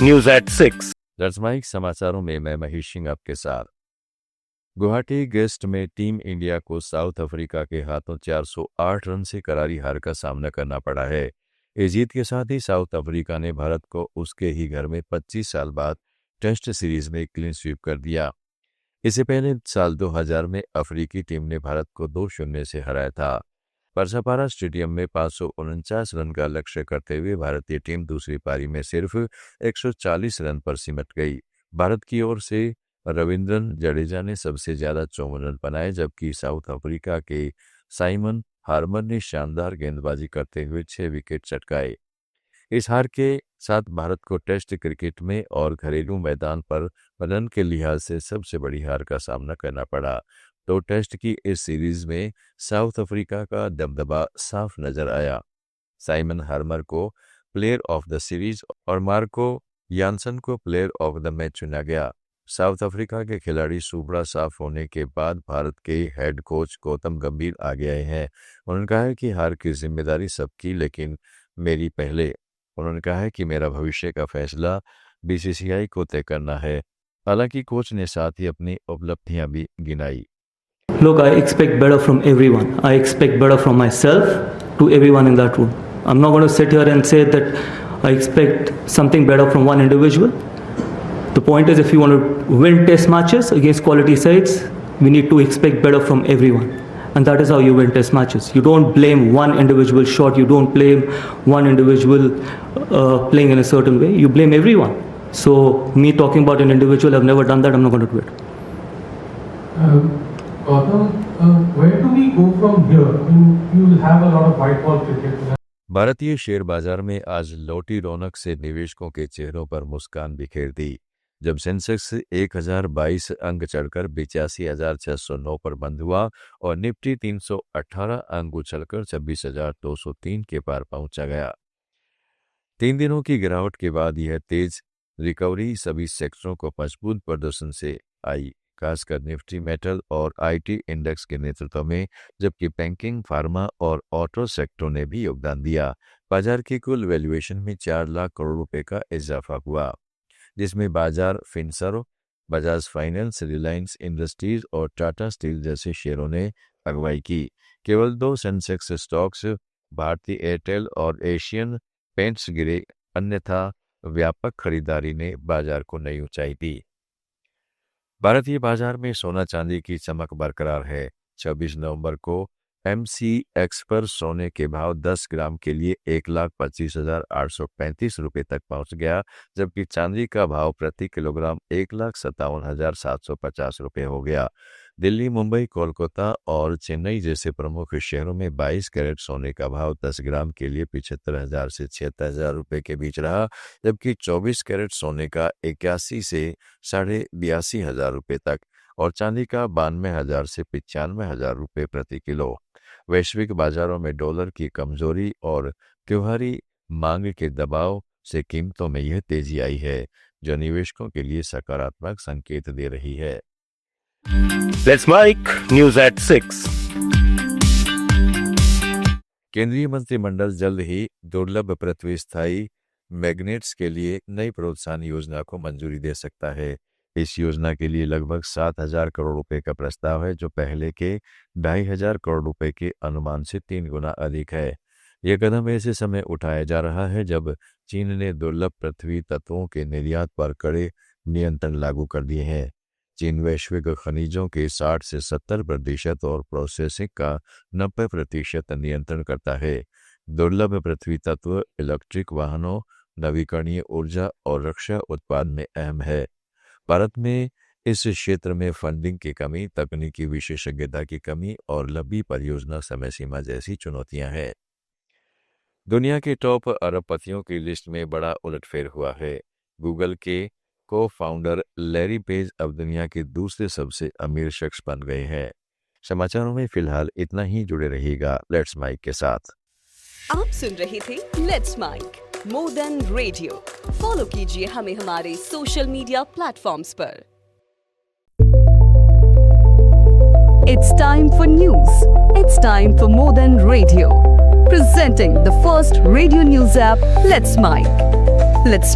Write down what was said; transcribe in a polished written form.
News at 6। दर्शमाइक समाचारों में मैं महेश सिंह आपके साथ। गुवाहाटी गेस्ट में टीम इंडिया को साउथ अफ्रीका के हाथों 408 रन से करारी हार का सामना करना पड़ा है। इस जीत के साथ ही साउथ अफ्रीका ने भारत को उसके ही घर में 25 साल बाद टेस्ट सीरीज में क्लीन स्वीप कर दिया। इससे पहले साल 2000 में अफ्रीकी टीम ने भारत को 2-0 से हराया था। परसापारा स्टेडियम में 549 रन का लक्ष्य करते हुए भारतीय टीम दूसरी पारी में सिर्फ 140 रन पर सिमट गई। भारत की ओर से रविंद्रन जडेजा ने सबसे ज्यादा 54 रन बनाए, जबकि साउथ अफ्रीका के साइमन हार्मर ने शानदार गेंदबाजी करते हुए 6 विकेट चटकाए। इस हार के साथ भारत को टेस्ट क्रिकेट में और घरेलू मैदान पर रन के लिहाज से सबसे बड़ी हार का सामना करना पड़ा। तो टेस्ट की इस सीरीज में साउथ अफ्रीका का दबदबा साफ नजर आया। साइमन हार्मर को प्लेयर ऑफ द सीरीज और मार्को यानसन को प्लेयर ऑफ द मैच चुना गया। साउथ अफ्रीका के खिलाड़ी सुबड़ा साफ होने के बाद भारत के हेड कोच गौतम गंभीर आगे आए हैं। उन्होंने कहा है कि हार की जिम्मेदारी सबकी, लेकिन मेरी पहले। उन्होंने कहा है कि मेरा भविष्य का फैसला बीसीसीआई को तय करना है। हालांकि कोच ने साथ ही अपनी उपलब्धियां भी गिनाई। Look, I expect better from everyone. I expect better from myself to everyone in that room. I'm not going to sit here and say that I expect something better from one individual. The point is, if you want to win test matches against quality sides, we need to expect better from everyone. And that is how you win test matches. You don't blame one individual shot. You don't blame one individual playing in a certain way. You blame everyone. So me talking about an individual, I've never done that. I'm not going to do it. Where do we go from here? I mean, you will have a lot of white ball cricket. भारतीय share बाजार में आज लौटी रौनक से निवेशकों के चेहरों पर मुस्कान बिखेर दी, जब सेंसेक्स 1022 अंक चढ़कर 85,609 पर बंद हुआ और निफ्टी 318 अंक उछलकर 26,203 के पार पहुंचा गया। 3 दिनों की गिरावट के बाद यह तेज रिकवरी सभी सेक्टरों को मजबूत प्रदर्शन से आई, खासकर निफ्टी मेटल और आईटी इंडेक्स के नेतृत्व में, जबकि बैंकिंग, फार्मा और ऑटो सेक्टरों ने भी योगदान दिया। बाजार की कुल वैल्यूएशन में 4 लाख करोड़ रुपए का इजाफा हुआ, जिसमें बाजार Finserv, Bajaj finance, Reliance industries और टाटा स्टील जैसे शेयरों ने अगुवाई की। केवल 2 सेंसेक्स स्टॉक्स भारतीय एयरटेल और एशियन पेंट्स गिरे, अन्यथा व्यापक खरीदारी ने बाजार को नई ऊंचाई दी। भारतीय बाजार में सोना चांदी की चमक बरकरार है। 26 नवंबर को एमसीएक्स पर सोने के भाव 10 ग्राम के लिए 1,25,835 रुपये तक पहुंच गया, जबकि चांदी का भाव प्रति किलोग्राम 1,57,750 रुपये हो गया। दिल्ली, मुंबई, कोलकाता और चेन्नई जैसे प्रमुख शहरों में 22 कैरेट सोने का भाव 10 ग्राम के लिए 75,000 से 76,000 रुपये के बीच रहा, जबकि 24 कैरेट सोने का 81 से 82,500 रुपये तक और चांदी का 92,000 से 95,000 रुपये प्रति किलो। वैश्विक बाजारों में डॉलर की कमजोरी और त्योहारी मांग के दबाव से कीमतों में यह तेजी आई है, जो निवेशकों के लिए सकारात्मक संकेत दे रही है। Let's mic news at 6। केंद्रीय मंत्रिमंडल जल्द ही दुर्लभ पृथ्वी स्थायी मैग्नेट्स के लिए नई प्रोत्साहन योजना को मंजूरी दे सकता है। इस योजना के लिए लगभग 7,000 करोड़ रुपए का प्रस्ताव है, जो पहले के 2,500 करोड़ रुपए के अनुमान से 3 गुना अधिक है। यह कदम ऐसे समय उठाया जा रहा है जब चीन ने दुर्लभ पृथ्वी तत्वों के निर्यात पर कड़े नियंत्रण लागू कर दिए हैं। चीन वैश्विक खनिजों के 60 से 70% और प्रोसेसिंग का 90% नियंत्रण करता है। दुर्लभ पृथ्वी तत्व इलेक्ट्रिक वाहनों, नवीकरणीय ऊर्जा और रक्षा उत्पाद में अहम है। भारत में इस क्षेत्र में फंडिंग की कमी, तकनीकी विशेषज्ञता की कमी और लंबी परियोजना समय सीमा जैसी चुनौतियां हैं। दुनिया के टॉप अरबपतियों की लिस्ट में बड़ा उलटफेर हुआ है। गूगल के को फाउंडर लैरी पेज अब दुनिया के दूसरे सबसे अमीर शख्स बन गए हैं। समाचारों में फिलहाल इतना ही। जुड़े रहिएगा लेट्स माइक के साथ। आप सुन रहे थे let's mic more than radio. Follow कीजिए हमें हमारे सोशल मीडिया प्लेटफॉर्म्स पर। It's time for news. It's time for more than radio. Presenting the first radio news app, Let's Mic. Let's